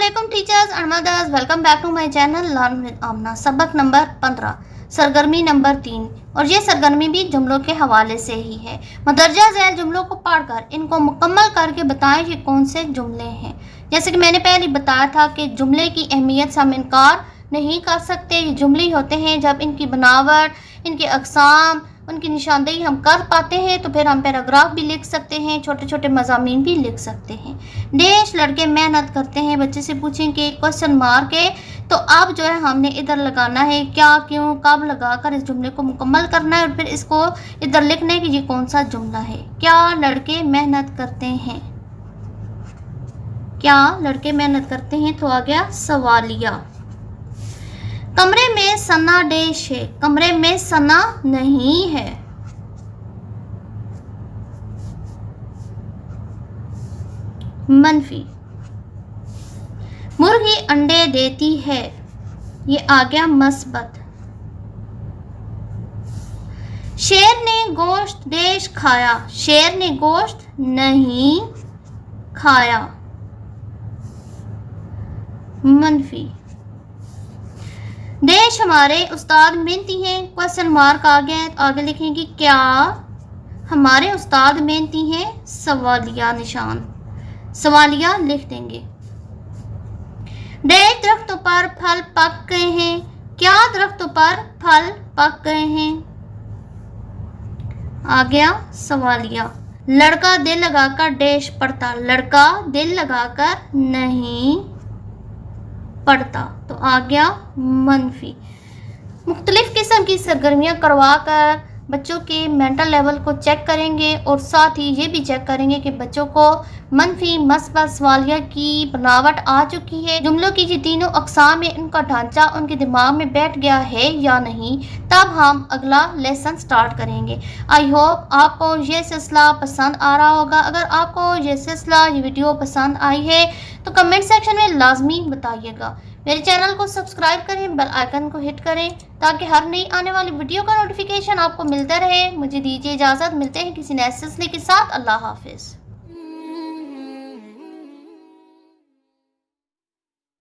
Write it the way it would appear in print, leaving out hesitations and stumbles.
अस्सलामुअलैकुम teachers and mothers, welcome back to my channel learn with Amna. सबक number 15, सरगर्मी number 3। और ये सरगर्मी भी जुमलों के हवाले से ही है। मदरजा झैल जुमलों को पढ़कर इनको मुकम्मल करके बताएं कि कौन से जुमले हैं। जैसे कि मैंने पहले बताया था कि जुमले की अहमियत से हम इनकार नहीं कर सकते। ये जुमले होते हैं जब इनकी बनावट, इनके अक़साम, उनकी निशानदेही हम कर पाते हैं तो फिर हम पैराग्राफ भी लिख सकते हैं, छोटे छोटे मज़ामीन भी लिख सकते हैं। देश लड़के मेहनत करते हैं, बच्चे से पूछेंगे क्वेश्चन मार्क है तो अब जो है हमने इधर लगाना है क्या, क्यों, कब लगाकर इस जुमले को मुकम्मल करना है और फिर इसको इधर लिखना है कि ये कौन सा जुमला है। क्या लड़के मेहनत करते हैं, क्या लड़के मेहनत करते हैं, तो आ गया सवालिया। कमरे में सना डेश है, कमरे में सना नहीं है। मनफी। मुर्गी अंडे देती है, ये आ गया मस्बत। शेर ने गोश्त देश खाया, शेर ने गोश्त नहीं खाया। मनफी। देश हमारे उस्ताद मेहनती हैं, क्वेश्चन मार्क आ गया तो आगे लिखेंगे क्या हमारे उस्ताद मेहनती हैं, सवालिया निशान, सवालिया लिख देंगे। देश दरख्तों पर फल पक गए हैं, क्या दरख्तों पर फल पक गए हैं, आ गया सवालिया। लड़का दिल लगाकर डेश पढ़ता, लड़का दिल लगाकर नहीं पढ़ता, तो आ गया मनफी। मुख्तलिफ किस्म की सरगर्मियाँ करवा कर बच्चों के मेंटल लेवल को चेक करेंगे और साथ ही ये भी चेक करेंगे कि बच्चों को मनफी, मस्बत, सवालिया की बनावट आ चुकी है, जुमलों की जो तीनों अक़साम है उनका ढांचा उनके दिमाग में बैठ गया है या नहीं। तब हम अगला लेसन स्टार्ट करेंगे। आई होप आपको ये सिलसिला पसंद आ रहा होगा। अगर आपको ये सिलसिला, ये वीडियो पसंद आई है तो कमेंट सेक्शन में लाजमी बताइएगा। मेरे चैनल को सब्सक्राइब करें, बेल आइकन को हिट करें ताकि हर नई आने वाली वीडियो का नोटिफिकेशन आपको मिलता रहे। मुझे दीजिए इजाज़त, मिलते हैं किसी नए सिलसिले के साथ। अल्लाह हाफिज़।